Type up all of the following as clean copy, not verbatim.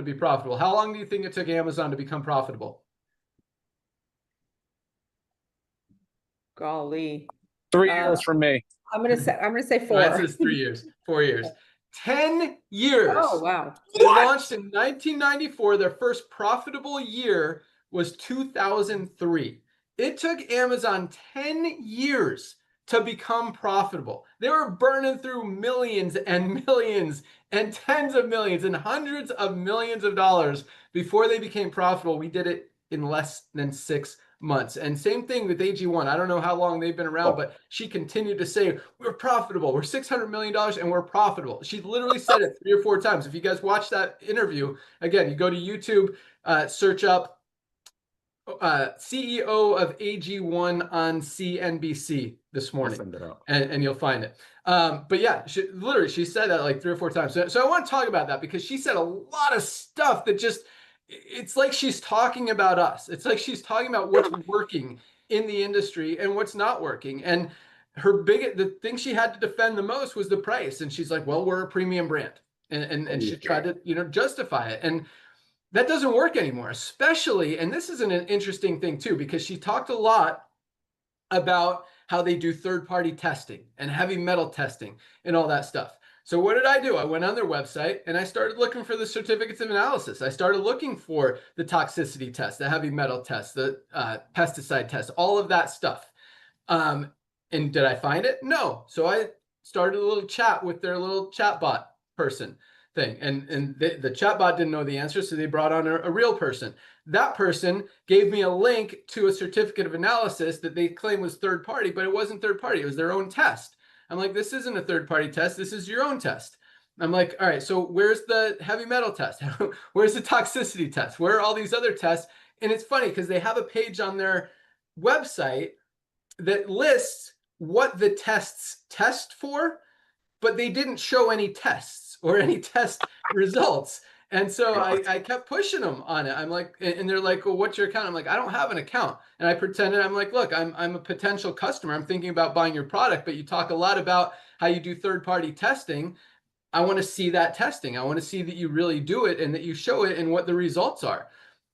to be profitable. How long do you think it took Amazon to become profitable? Golly. 3 years from me. I'm gonna say That 4. says 3 years, 4 years, 10 years. Oh, wow. They launched in 1994. Their first profitable year was 2003. It took Amazon 10 years to become profitable. They were burning through millions and millions and tens of millions and hundreds of millions of dollars before they became profitable. We did it in less than 6 months. And same thing with AG1. I don't know how long they've been around, but she continued to say, we're profitable. We're $600 million and we're profitable. She literally said it 3 or 4 times. If you guys watch that interview, again, you go to YouTube, search up CEO of AG1 on CNBC this morning, and you'll find it. But yeah, she said that like 3 or 4 times. So I want to talk about that because she said a lot of stuff that just, it's like she's talking about us. It's like she's talking about what's working in the industry and what's not working. And the thing she had to defend the most was the price. And she's like, well, we're a premium brand. And she tried to, justify it. And that doesn't work anymore, especially, and this is an interesting thing too, because she talked a lot about how they do third-party testing and heavy metal testing and all that stuff. So what did I do? I went on their website and I started looking for the certificates of analysis. I started looking for the toxicity test, the heavy metal test, the pesticide test, all of that stuff. And did I find it? No. So I started a little chat with their little chatbot person thing. And the chatbot didn't know the answer, so they brought on a real person. That person gave me a link to a certificate of analysis that they claim was third party, but it wasn't third party. It was their own test. I'm like, this isn't a third party test. This is your own test. I'm like, all right, so where's the heavy metal test? Where's the toxicity test? Where are all these other tests? And it's funny because they have a page on their website that lists what the tests test for, but they didn't show any tests or any test results. And so I kept pushing them on it. I'm like, and they're like, well, what's your account? I'm like, I don't have an account. And I pretended, I'm like, look, I'm a potential customer. I'm thinking about buying your product, but you talk a lot about how you do third-party testing. I want to see that testing. I want to see that you really do it and that you show it and what the results are.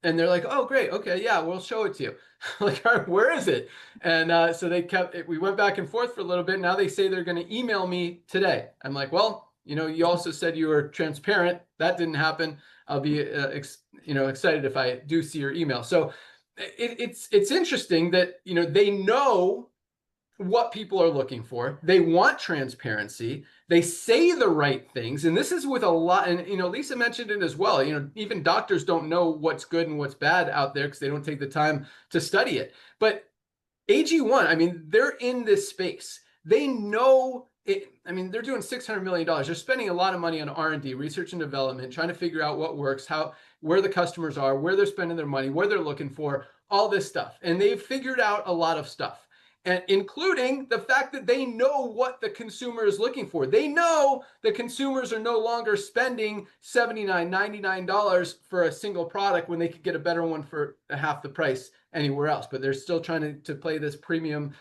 And they're like, oh, great. Okay, yeah, we'll show it to you. Like, all right, where is it? And so we went back and forth for a little bit. Now they say they're going to email me today. I'm like, well, you also said you were transparent. That didn't happen. I'll be, excited if I do see your email. So it's interesting that, they know what people are looking for. They want transparency. They say the right things. And this is with a lot, and, Lisa mentioned it as well. Even doctors don't know what's good and what's bad out there because they don't take the time to study it. But AG1, they're in this space. They know it. They're doing $600 million. They're spending a lot of money on R&D, research and development, trying to figure out what works, where the customers are, where they're spending their money, where they're looking for, all this stuff. And they've figured out a lot of stuff. And including the fact that they know what the consumer is looking for. They know the consumers are no longer spending $79, $99 for a single product when they could get a better one for half the price anywhere else. But they're still trying to play this premium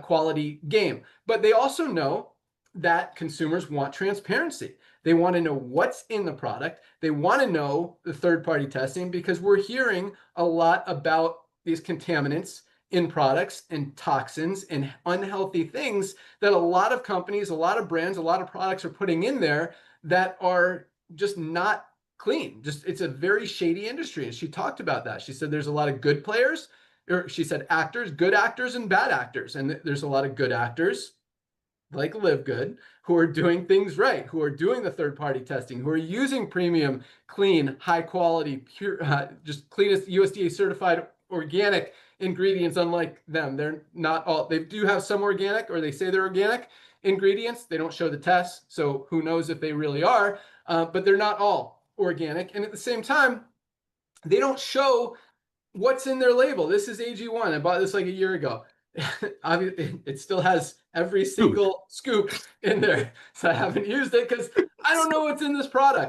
quality game. But they also know that consumers want transparency. They want to know what's in the product. They want to know the third-party testing because we're hearing a lot about these contaminants in products and toxins and unhealthy things that a lot of companies, a lot of brands, a lot of products are putting in there that are just not clean. It's a very shady industry. And she talked about that. She said there's a lot of good players, or she said actors, good actors and bad actors. And there's a lot of good actors like Live Good who are doing things right, who are doing the third-party testing, who are using premium, clean, high quality, pure, just cleanest USDA certified organic ingredients. Unlike them, they're not all, they do have some organic, or they say they're organic ingredients. They don't show the tests, so who knows if they really are, but they're not all organic. And at the same time, they don't show what's in their label. This is AG1. I bought this like a year ago. Obviously, it still has every single scoop in there, so I haven't used it because I don't know what's in this product.